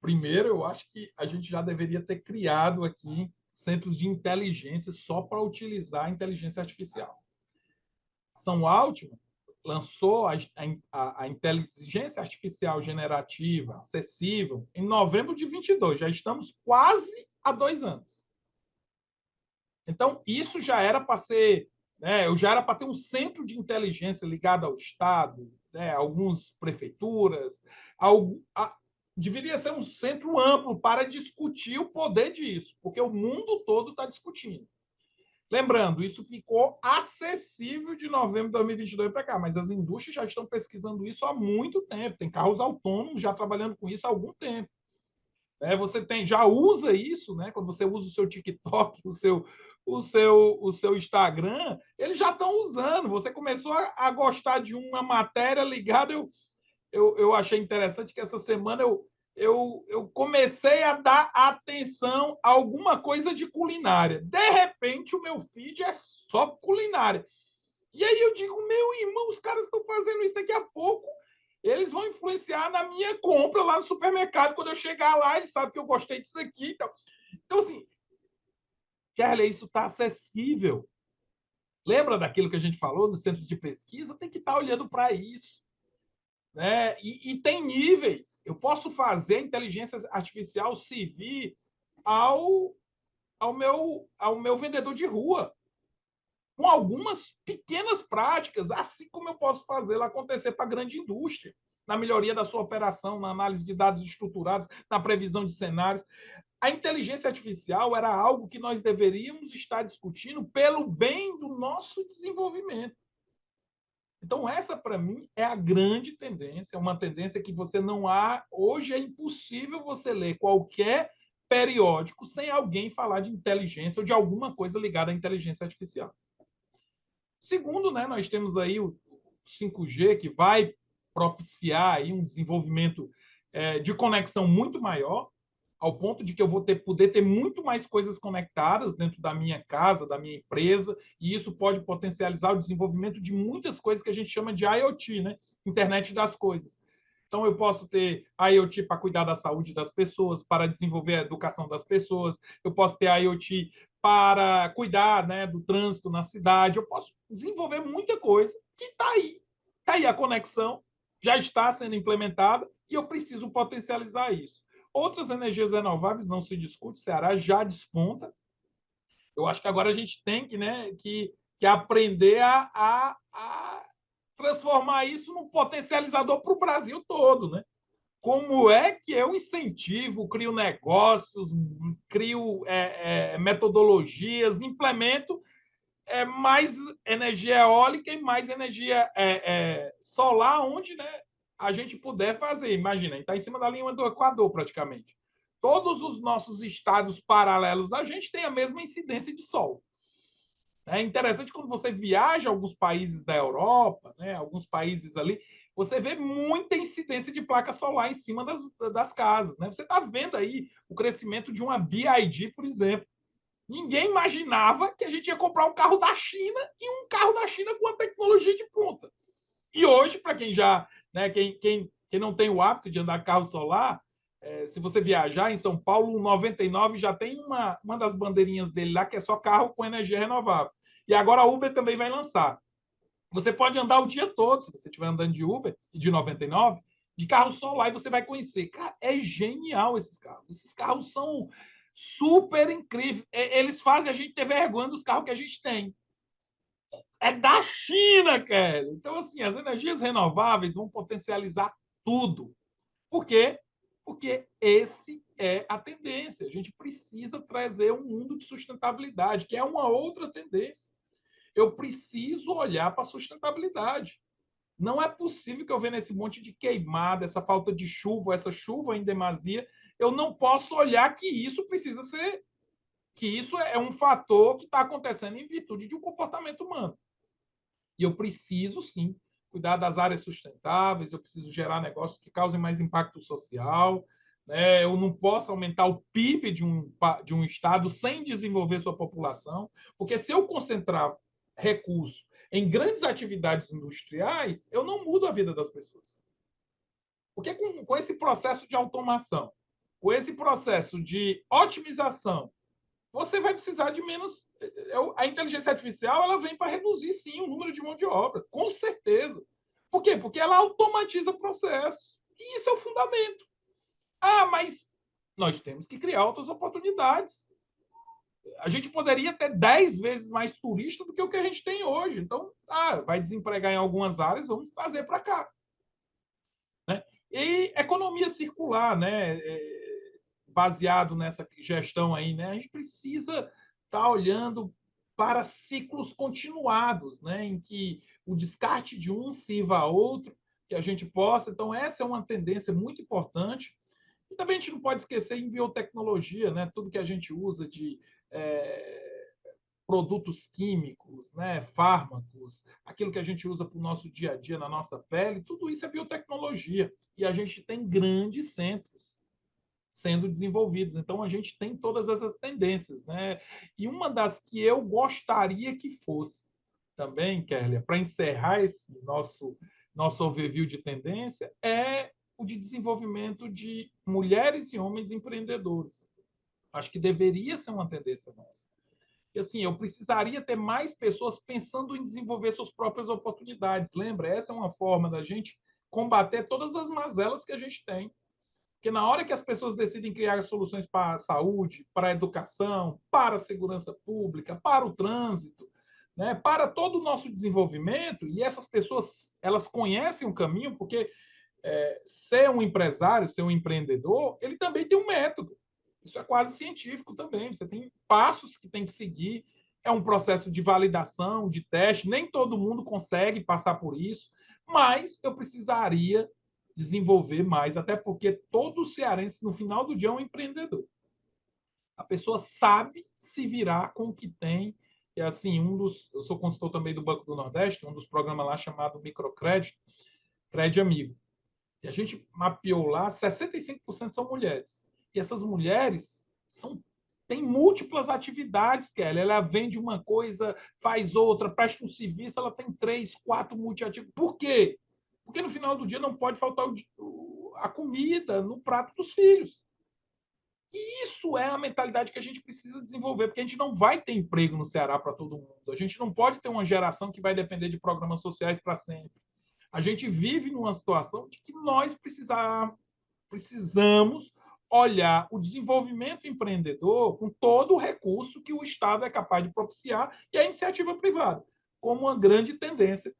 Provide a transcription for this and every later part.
Primeiro, eu acho que a gente já deveria ter criado aqui centros de inteligência só para utilizar a inteligência artificial. São Altman lançou a inteligência artificial generativa acessível em novembro de 22. Já estamos quase há 2 anos. Então, isso já era para ser, né, eu já era para ter um centro de inteligência ligado ao Estado, né, algumas prefeituras, deveria ser um centro amplo para discutir o poder disso, porque o mundo todo está discutindo. Lembrando, isso ficou acessível de novembro de 2022 para cá, mas as indústrias já estão pesquisando isso há muito tempo. Tem carros autônomos já trabalhando com isso há algum tempo. Você já usa isso, né? Quando você usa o seu TikTok, o seu Instagram, eles já estão usando. Você começou a gostar de uma matéria ligada. Eu achei interessante que essa semana eu comecei a dar atenção a alguma coisa de culinária. De repente, o meu feed é só culinária. E aí eu digo, meu irmão, os caras estão fazendo isso daqui a pouco. Eles vão influenciar na minha compra lá no supermercado. Quando eu chegar lá, eles sabem que eu gostei disso aqui. Então assim, Kerley, isso está acessível. Lembra daquilo que a gente falou nos centros de pesquisa? Tem que estar olhando para isso. Né? E tem níveis. Eu posso fazer a inteligência artificial servir ao meu vendedor de rua, com algumas pequenas práticas, assim como eu posso fazê-lo acontecer para a grande indústria, na melhoria da sua operação, na análise de dados estruturados, na previsão de cenários. A inteligência artificial era algo que nós deveríamos estar discutindo pelo bem do nosso desenvolvimento. Então, essa, para mim, é a grande tendência, uma tendência que você não há... Hoje é impossível você ler qualquer periódico sem alguém falar de inteligência ou de alguma coisa ligada à inteligência artificial. Segundo, né, nós temos aí o 5G, que vai propiciar aí um desenvolvimento de conexão muito maior, ao ponto de que eu vou poder ter muito mais coisas conectadas dentro da minha casa, da minha empresa, e isso pode potencializar o desenvolvimento de muitas coisas que a gente chama de IoT, né? Internet das coisas. Então, eu posso ter IoT para cuidar da saúde das pessoas, para desenvolver a educação das pessoas, eu posso ter IoT para cuidar, né, do trânsito na cidade, eu posso desenvolver muita coisa que está aí. Está aí a conexão, já está sendo implementada, e eu preciso potencializar isso. Outras energias renováveis não se discute, o Ceará já desponta. Eu acho que agora a gente tem que aprender a transformar isso num potencializador para o Brasil todo, né? Como é que eu incentivo, crio negócios, crio metodologias, implemento mais energia eólica e mais energia solar, onde, né, a gente puder fazer. Imagina, a gente está em cima da linha do Equador, praticamente. Todos os nossos estados paralelos a gente tem a mesma incidência de sol. É interessante quando você viaja a alguns países da Europa, né, alguns países ali, você vê muita incidência de placa solar em cima das casas. Né? Você está vendo aí o crescimento de uma BYD, por exemplo. Ninguém imaginava que a gente ia comprar um carro da China e um carro da China com a tecnologia de ponta. E hoje, para quem já, né, quem não tem o hábito de andar carro solar, se você viajar em São Paulo, o 99 já tem uma das bandeirinhas dele lá, que é só carro com energia renovável. E agora a Uber também vai lançar. Você pode andar o dia todo, se você estiver andando de Uber, de 99, de carro solar, e você vai conhecer. Cara, é genial esses carros. Esses carros são super incríveis. Eles fazem a gente ter vergonha dos carros que a gente tem. É da China, Kelly. Então, assim, as energias renováveis vão potencializar tudo. Por quê? Porque esse é a tendência. A gente precisa trazer um mundo de sustentabilidade, que é uma outra tendência. Eu preciso olhar para a sustentabilidade. Não é possível que eu venha nesse monte de queimada, essa falta de chuva, essa chuva em demasia. Eu não posso olhar que isso precisa ser, que isso é um fator que está acontecendo em virtude de um comportamento humano. E eu preciso, sim, cuidar das áreas sustentáveis, eu preciso gerar negócios que causem mais impacto social, né? Eu não posso aumentar o PIB de um estado sem desenvolver sua população, porque se eu concentrar recursos em grandes atividades industriais, eu não mudo a vida das pessoas. Porque com esse processo de automação, com esse processo de otimização, você vai precisar de menos. A inteligência artificial ela vem para reduzir, sim, o número de mão de obra, com certeza. Por quê? Porque ela automatiza processos. E isso é o fundamento. Ah, mas nós temos que criar outras oportunidades. A gente poderia ter 10 vezes mais turista do que o que a gente tem hoje. Então, vai desempregar em algumas áreas, vamos trazer para cá. Né? E economia circular, né? Baseado nessa gestão aí, né? A gente precisa estar olhando para ciclos continuados, né? Em que o descarte de um sirva a outro, que a gente possa. Então, essa é uma tendência muito importante. E também a gente não pode esquecer em biotecnologia, né? Tudo que a gente usa de produtos químicos, né? Fármacos, aquilo que a gente usa para o nosso dia a dia, na nossa pele, tudo isso é biotecnologia. E a gente tem grandes centros sendo desenvolvidos. Então, a gente tem todas essas tendências. Né? E uma das que eu gostaria que fosse também, Kerlia, para encerrar esse nosso overview de tendência, é o de desenvolvimento de mulheres e homens empreendedores. Acho que deveria ser uma tendência nossa. E assim, eu precisaria ter mais pessoas pensando em desenvolver suas próprias oportunidades. Lembra? Essa é uma forma da gente combater todas as mazelas que a gente tem. Porque na hora que as pessoas decidem criar soluções para a saúde, para a educação, para a segurança pública, para o trânsito, né, para todo o nosso desenvolvimento, e essas pessoas elas conhecem o caminho, porque ser um empresário, ser um empreendedor, ele também tem um método. Isso é quase científico também. Você tem passos que tem que seguir. É um processo de validação, de teste. Nem todo mundo consegue passar por isso, mas eu precisaria desenvolver mais, até porque todo cearense, no final do dia, é um empreendedor. A pessoa sabe se virar com o que tem. E assim, eu sou consultor também do Banco do Nordeste, um dos programas lá chamado Microcrédito, Crédito Amigo. E a gente mapeou lá, 65% são mulheres. E essas mulheres têm múltiplas atividades, Kelly. Ela vende uma coisa, faz outra, presta um serviço, ela tem 3, 4 multiativos. Por quê? Porque no final do dia não pode faltar a comida no prato dos filhos. E isso é a mentalidade que a gente precisa desenvolver, porque a gente não vai ter emprego no Ceará para todo mundo. A gente não pode ter uma geração que vai depender de programas sociais para sempre. A gente vive numa situação de que nós precisamos olhar o desenvolvimento empreendedor com todo o recurso que o Estado é capaz de propiciar e a iniciativa privada, como uma grande tendência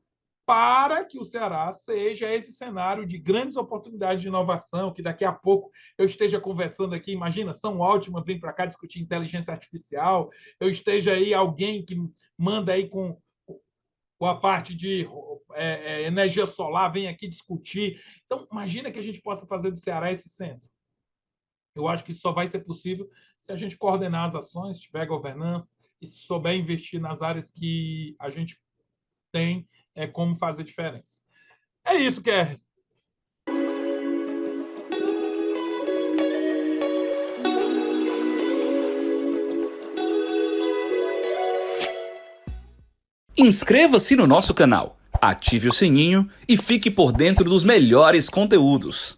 para que o Ceará seja esse cenário de grandes oportunidades de inovação, que daqui a pouco eu esteja conversando aqui, imagina, São Altman vem para cá discutir inteligência artificial, eu esteja aí alguém que manda aí com a parte de energia solar, vem aqui discutir. Então, imagina que a gente possa fazer do Ceará esse centro. Eu acho que isso só vai ser possível se a gente coordenar as ações, tiver governança e se souber investir nas áreas que a gente tem como fazer diferença. É isso, Kerr. Inscreva-se no nosso canal, ative o sininho e fique por dentro dos melhores conteúdos.